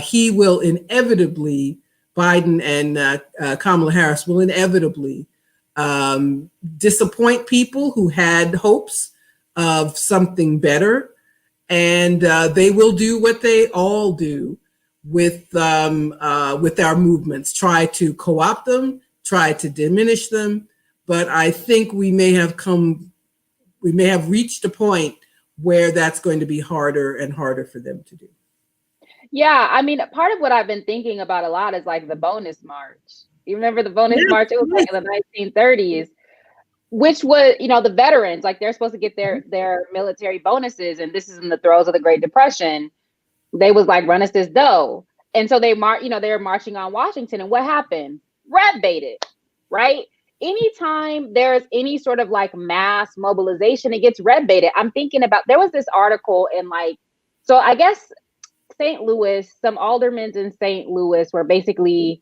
he will inevitably, Biden and Kamala Harris will inevitably disappoint people who had hopes of something better. And they will do what they all do with our movements, try to co-opt them, try to diminish them. But I think we may have reached a point where that's going to be harder and harder for them to do. Yeah, I mean, part of what I've been thinking about a lot is like the bonus march. You remember the bonus march? It was like in the 1930s, which was, the veterans, like they're supposed to get their military bonuses. And this is in the throes of the Great Depression. They was like, run us this dough. And so they were marching on Washington. And what happened? Red baited, right? Anytime there's any sort of like mass mobilization, it gets red baited. I'm thinking about, there was this article in so I guess St. Louis, some aldermen in St. Louis were basically,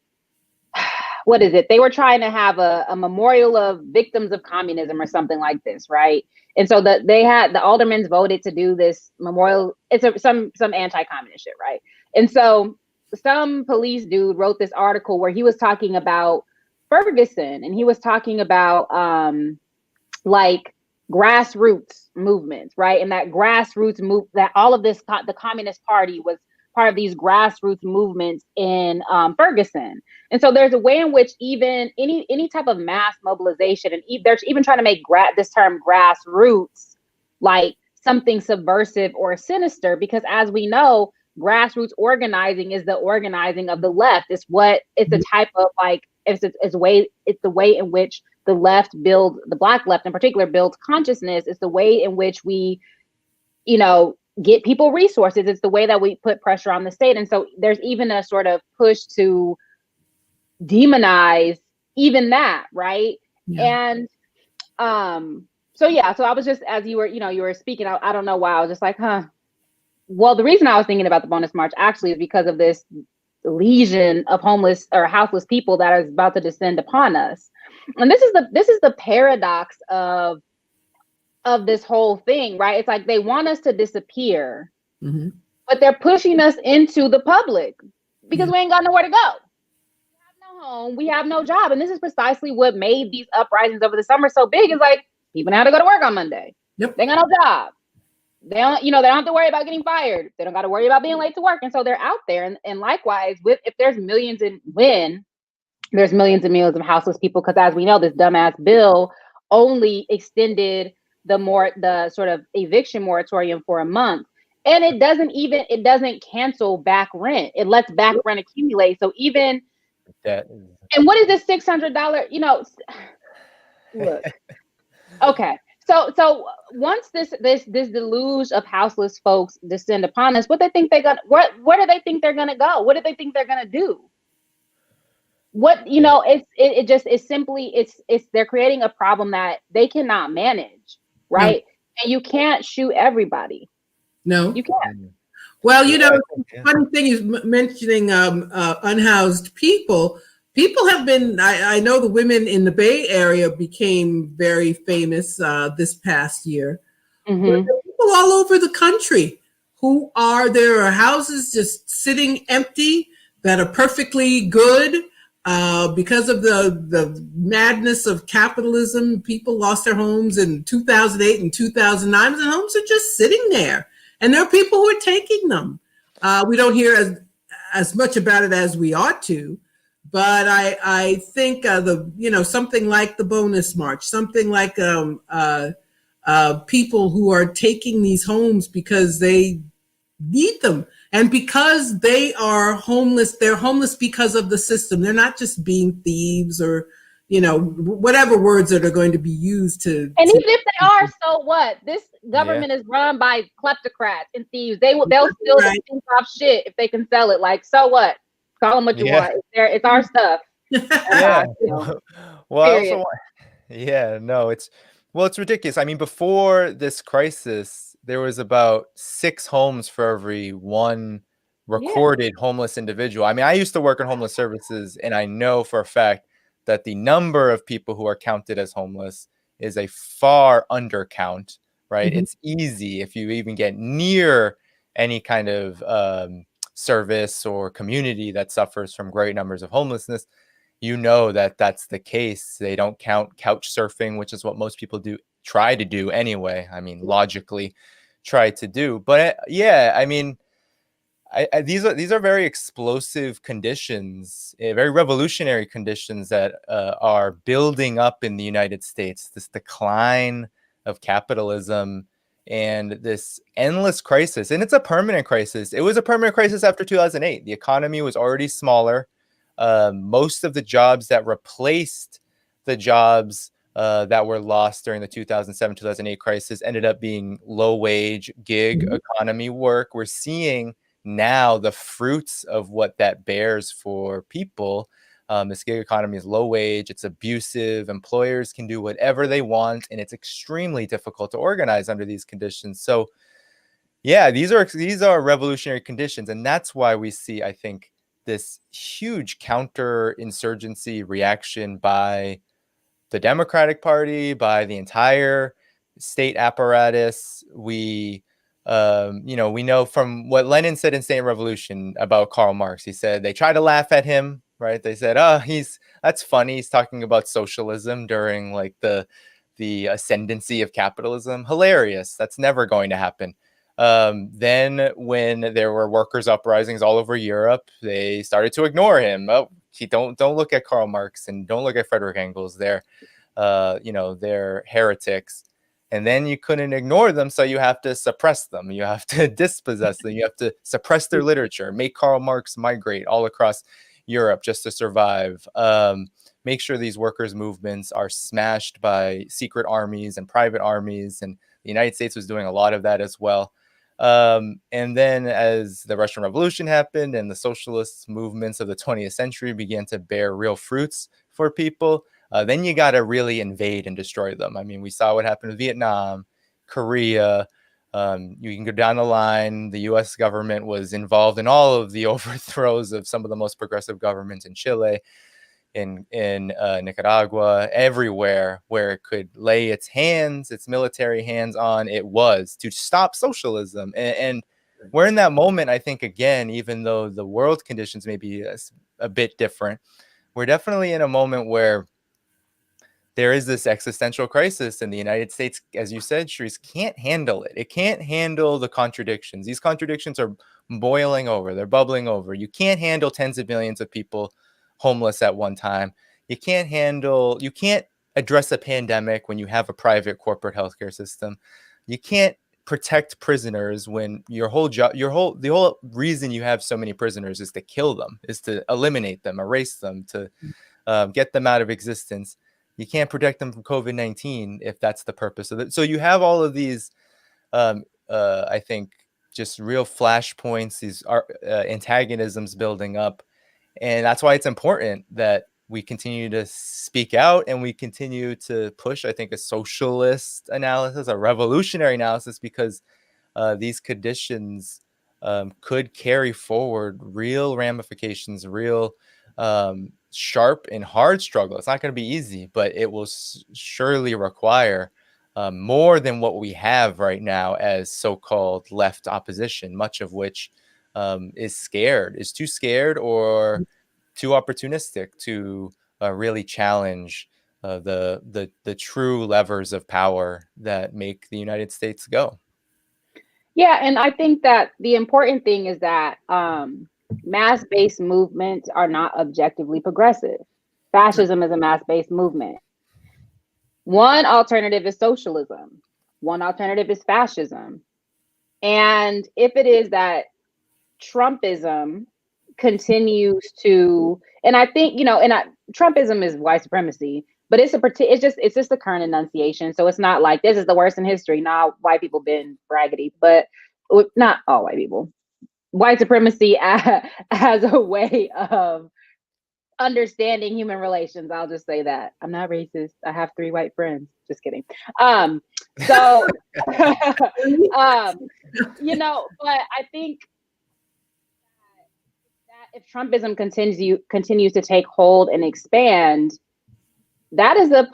what is it? They were trying to have a memorial of victims of communism or something like this, right? And so the aldermen voted to do this memorial. It's some anti-communist shit, right? And so some police dude wrote this article where he was talking about Ferguson, and he was talking about like grassroots movements, right? And that grassroots that all of this, the Communist Party was part of these grassroots movements in Ferguson. And so there's a way in which even any type of mass mobilization, and they're even trying to make this term grassroots like something subversive or sinister, because as we know, grassroots organizing is the organizing of the left. It's a type of like, it's the way in which the left the Black left in particular builds consciousness. It's the way in which we, get people resources. It's the way that we put pressure on the state. And so there's even a sort of push to demonize even that, right? Yeah. And so I was just, as you were speaking, I don't know why, I was just like, well, the reason I was thinking about the bonus march actually is because of this legion of homeless or houseless people that is about to descend upon us. And this is the paradox of this whole thing, right? It's like they want us to disappear, but they're pushing us into the public because we ain't got nowhere to go. We have no home, we have no job. And this is precisely what made these uprisings over the summer so big. Is like people now have to go to work on Monday. Yep. They got no job. They don't, they don't have to worry about getting fired. They don't got to worry about being late to work. And so they're out there. And likewise, if there's millions there's millions and millions of houseless people, because as we know, this dumbass bill only extended the sort of eviction moratorium for a month. And it doesn't cancel back rent. It lets back rent accumulate. So even that, and what is this $600, look, okay. So once this deluge of houseless folks descend upon us, where do they think they're gonna go? What do they think they're gonna do? It's they're creating a problem that they cannot manage, right? No. And you can't shoot everybody. No, you can't. Well, funny thing is mentioning unhoused people. People have been, I know the women in the Bay Area became very famous this past year. But there are people all over the country there are houses just sitting empty that are perfectly good because of the madness of capitalism. People lost their homes in 2008 and 2009, and the homes are just sitting there. And there are people who are taking them. We don't hear as much about it as we ought to. But I think something like the bonus march, something like people who are taking these homes because they need them, and because they are homeless, they're homeless because of the system. They're not just being thieves or whatever words that are going to be used to. And even if they are, so what? This government is run by kleptocrats and thieves. They'll steal the things off shit if they can sell it. Like, so what? Call them what you want. It's our stuff. Yeah. Well, I also want, it's ridiculous. I mean, before this crisis, there was about 6 homes for every one recorded homeless individual. I mean, I used to work in homeless services, and I know for a fact that the number of people who are counted as homeless is a far undercount, right? Mhm. It's easy if you even get near any kind of service or community that suffers from great numbers of homelessness, you know that that's the case. They don't count couch surfing, which is what most people do, try to do anyway. I mean, logically try to do. But yeah, I mean, these are very explosive conditions, very revolutionary conditions that are building up in the United States. This decline of capitalism and this endless crisis, and it's a permanent crisis. It was a permanent crisis after 2008. The economy was already smaller. Most of the jobs that replaced the jobs that were lost during the 2007-2008 crisis ended up being low-wage gig economy work. We're seeing now the fruits of what that bears for people. This gig economy is low wage, it's abusive, employers can do whatever they want, and it's extremely difficult to organize under these conditions. So yeah, these are revolutionary conditions, and that's why we see, I think, this huge counterinsurgency reaction by the Democratic Party, by the entire state apparatus. We know from what Lenin said in State Revolution about Karl Marx. He said they try to laugh at him, right? They said, "Oh, that's funny. He's talking about socialism during like the ascendancy of capitalism. Hilarious. That's never going to happen." Then when there were workers' uprisings all over Europe, they started to ignore him. Oh, don't look at Karl Marx and don't look at Frederick Engels. They're heretics. And then you couldn't ignore them, so you have to suppress them. You have to dispossess them. You have to suppress their literature, make Karl Marx migrate all across Europe just to survive. Make sure these workers' movements are smashed by secret armies and private armies. And the United States was doing a lot of that as well. And then as the Russian Revolution happened and the socialist movements of the 20th century began to bear real fruits for people, then you got to really invade and destroy them. I mean, we saw what happened with Vietnam, Korea. You can go down the line. The U.S. government was involved in all of the overthrows of some of the most progressive governments in Chile, in Nicaragua, everywhere where it could lay its hands, its military hands on, it was to stop socialism. And we're in that moment, I think, again, even though the world conditions may be a bit different, we're definitely in a moment where there is this existential crisis, and the United States, as you said, Charisse, can't handle it. It can't handle the contradictions. These contradictions are boiling over. They're bubbling over. You can't handle tens of millions of people homeless at one time. You can't address a pandemic when you have a private corporate healthcare system. You can't protect prisoners when the whole reason you have so many prisoners is to kill them, is to eliminate them, erase them, to get them out of existence. You can't protect them from COVID-19 if that's the purpose of it. So you have all of these, I think, just real flashpoints, these antagonisms building up. And that's why it's important that we continue to speak out and we continue to push, I think, a socialist analysis, a revolutionary analysis, because these conditions could carry forward real ramifications, real sharp and hard struggle. It's not going to be easy, but it will surely require more than what we have right now as so-called left opposition, much of which is too scared or too opportunistic to really challenge the true levers of power that make the United States go. Yeah, and I think that the important thing is that mass-based movements are not objectively progressive. Fascism is a mass-based movement. One alternative is socialism. One alternative is fascism. And if it is that Trumpism continues to, and I think, Trumpism is white supremacy, but it's just the current enunciation. So it's not like this is the worst in history. Now white people been braggedy, but not all white people. White supremacy as a way of understanding human relations. I'll just say that. I'm not racist. I have 3 white friends. Just kidding. But I think if Trumpism continues to take hold and expand, that is a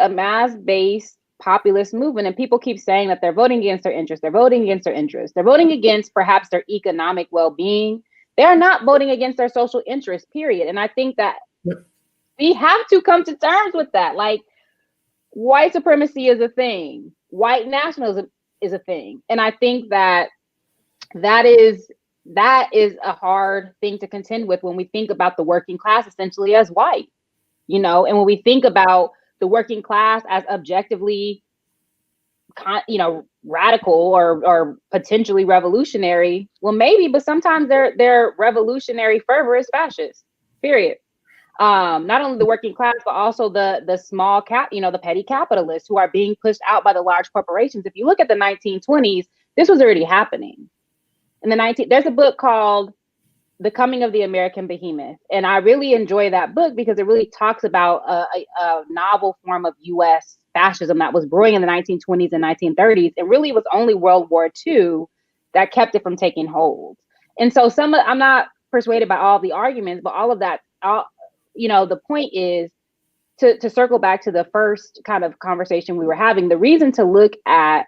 mass-based populist movement. And people keep saying that they're voting against their interests. They're voting against their interests. They're voting against perhaps their economic well-being. They are not voting against their social interests, period. And I think that we have to come to terms with that. Like, white supremacy is a thing. White nationalism is a thing. And I think that is a hard thing to contend with when we think about the working class essentially as white, and when we think about the working class as objectively, radical or potentially revolutionary. Well, maybe, but sometimes their revolutionary fervor is fascist, period. Not only the working class, but also the small cap, the petty capitalists who are being pushed out by the large corporations. If you look at the 1920s, this was already happening. There's a book called The Coming of the American Behemoth. And I really enjoy that book because it really talks about a novel form of US fascism that was brewing in the 1920s and 1930s. It really was only World War II that kept it from taking hold. And so I'm not persuaded by all the arguments, but all of that, the point is to circle back to the first kind of conversation we were having. The reason to look at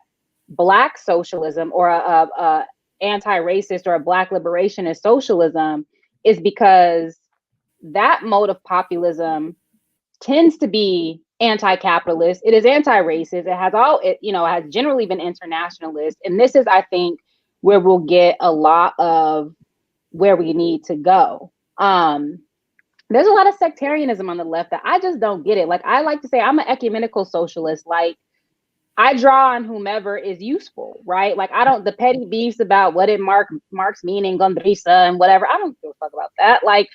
Black socialism or a anti-racist or a Black liberationist socialism is because that mode of populism tends to be anti-capitalist. It is anti-racist. It has generally been internationalist. And this is, I think, where we'll get a lot of where we need to go. There's a lot of sectarianism on the left that I just don't get it. Like, I like to say I'm an ecumenical socialist. Like, I draw on whomever is useful, right? Like, the petty beefs about what did Marx mean in Gondrisa and whatever. I don't give a fuck about that. Like,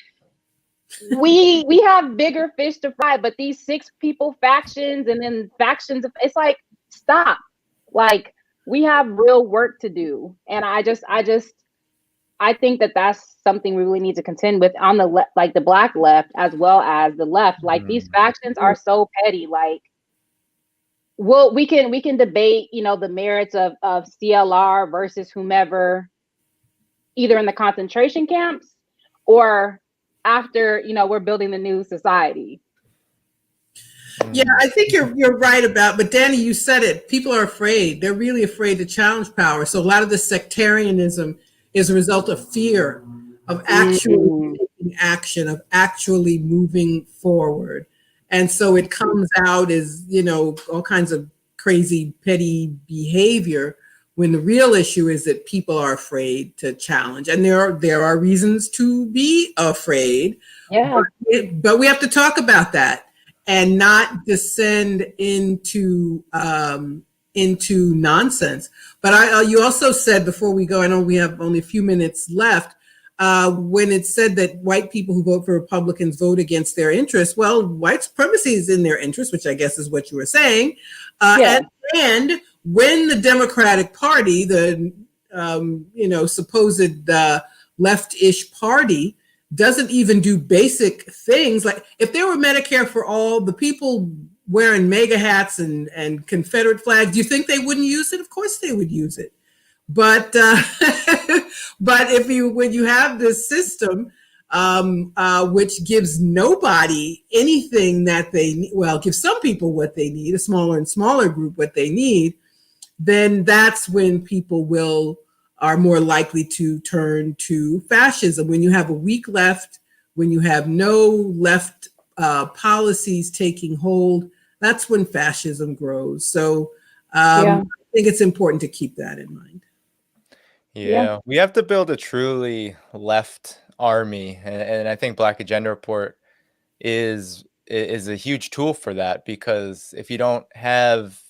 we have bigger fish to fry, but these 6 people factions and then factions, it's like, stop. Like, we have real work to do. And I think that that's something we really need to contend with on the like the Black left as well as the left. Like, these factions are so petty. Like, well, we can debate, the merits of CLR versus whomever, either in the concentration camps or after, we're building the new society. Yeah, I think you're right but Danny, you said it. People are afraid. They're really afraid to challenge power. So a lot of the sectarianism is a result of fear of actually taking action, of actually moving forward. And so it comes out as, all kinds of crazy, petty behavior when the real issue is that people are afraid to challenge. And there are reasons to be afraid. Yeah. But we have to talk about that and not descend into nonsense. But you also said before we go, I know we have only a few minutes left, when it said that white people who vote for Republicans vote against their interests. Well, white supremacy is in their interest, which I guess is what you were saying. And when the Democratic Party, the supposed left-ish party, doesn't even do basic things, like if there were Medicare for all, the people wearing MAGA hats and Confederate flags, do you think they wouldn't use it? Of course they would use it. But but when you have this system which gives nobody anything that they need, well, gives some people what they need, a smaller and smaller group what they need, then that's when people are more likely to turn to fascism. When you have a weak left, when you have no left policies taking hold, that's when fascism grows. So I think it's important to keep that in mind. Yeah, we have to build a truly left army, and I think Black Agenda Report is a huge tool for that, because if you don't have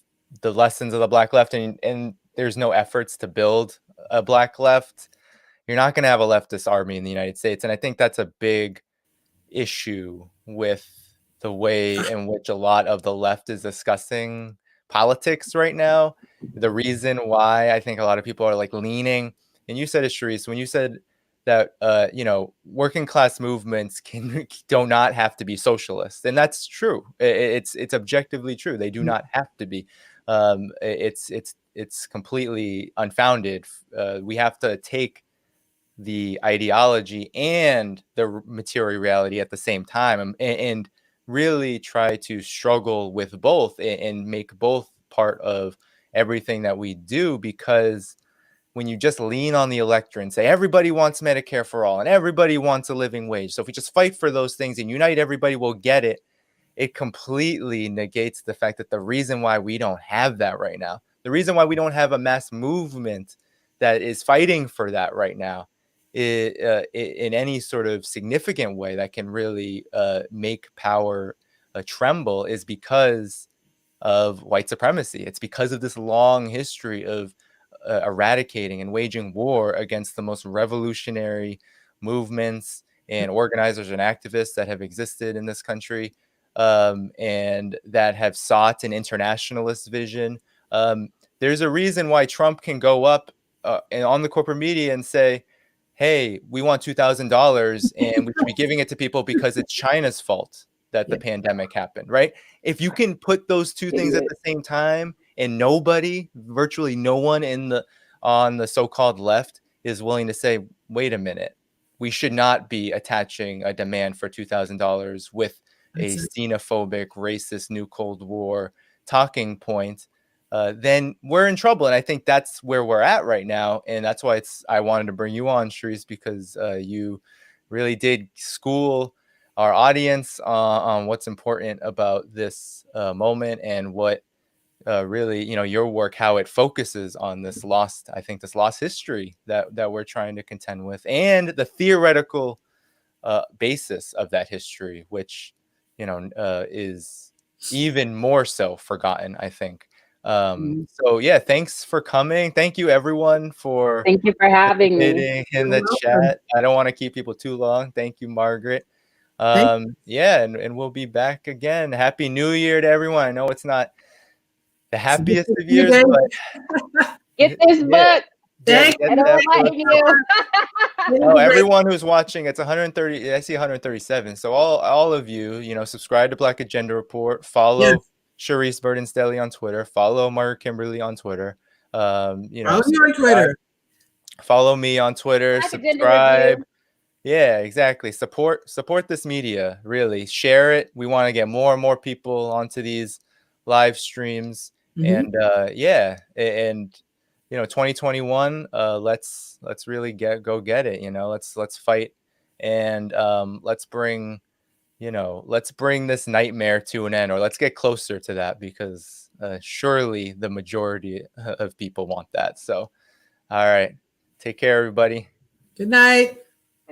the lessons of the Black left and there's no efforts to build a Black left, you're not going to have a leftist army in the United States. And I think that's a big issue with the way in which a lot of the left is discussing politics right now. The reason why I think a lot of people are like leaning, and you said it, Charisse, when you said that working class movements do not have to be socialist, and that's true. It's objectively true. They do not have to be. It's completely unfounded. We have to take the ideology and the material reality at the same time, and really try to struggle with both and make both part of everything that we do. Because when you just lean on the electorate and say everybody wants Medicare for all and everybody wants a living wage, so if we just fight for those things and unite everybody, will get it, it completely negates the fact that the reason why we don't have that right now, the reason why we don't have a mass movement that is fighting for that right now, in any sort of significant way that can really make power tremble, is because of white supremacy. It's because of this long history of eradicating and waging war against the most revolutionary movements and organizers and activists that have existed in this country, and that have sought an internationalist vision. There's a reason why Trump can go up and on the corporate media and say, hey, we want $2,000 and we should be giving it to people because it's China's fault that the pandemic happened, right? If you can put those two things at the same time, and nobody, virtually no one on the so-called left is willing to say, wait a minute, we should not be attaching a demand for $2,000 with a xenophobic, racist, new Cold War talking point, then we're in trouble. And I think that's where we're at right now. And that's why I wanted to bring you on, Charisse, because you really did school our audience on what's important about this moment, and what really, your work, how it focuses on this lost history that we're trying to contend with, and the theoretical basis of that history, which, is even more so forgotten, I think. So yeah, thanks for coming. Thank you everyone for Thank you for having me in the chat. I don't want to keep people too long. Thank you, Margaret. Yeah, and we'll be back again. Happy New Year to everyone. I know it's not the happiest of years, but get this book. Thank I don't like you. Oh, everyone who's watching, it's 130. I see 137. So all of you, subscribe to Black Agenda Report. Follow Charisse Burden-Stelly on Twitter. Follow Margaret Kimberly on Twitter. Follow me on Twitter. Follow me on Twitter. Subscribe. Yeah, exactly. Support this media. Really share it. We want to get more and more people onto these live streams. And yeah, and 2021. Let's really go get it. Let's fight, and let's bring this nightmare to an end, or let's get closer to that, because surely the majority of people want that. So, all right, take care, everybody. Good night.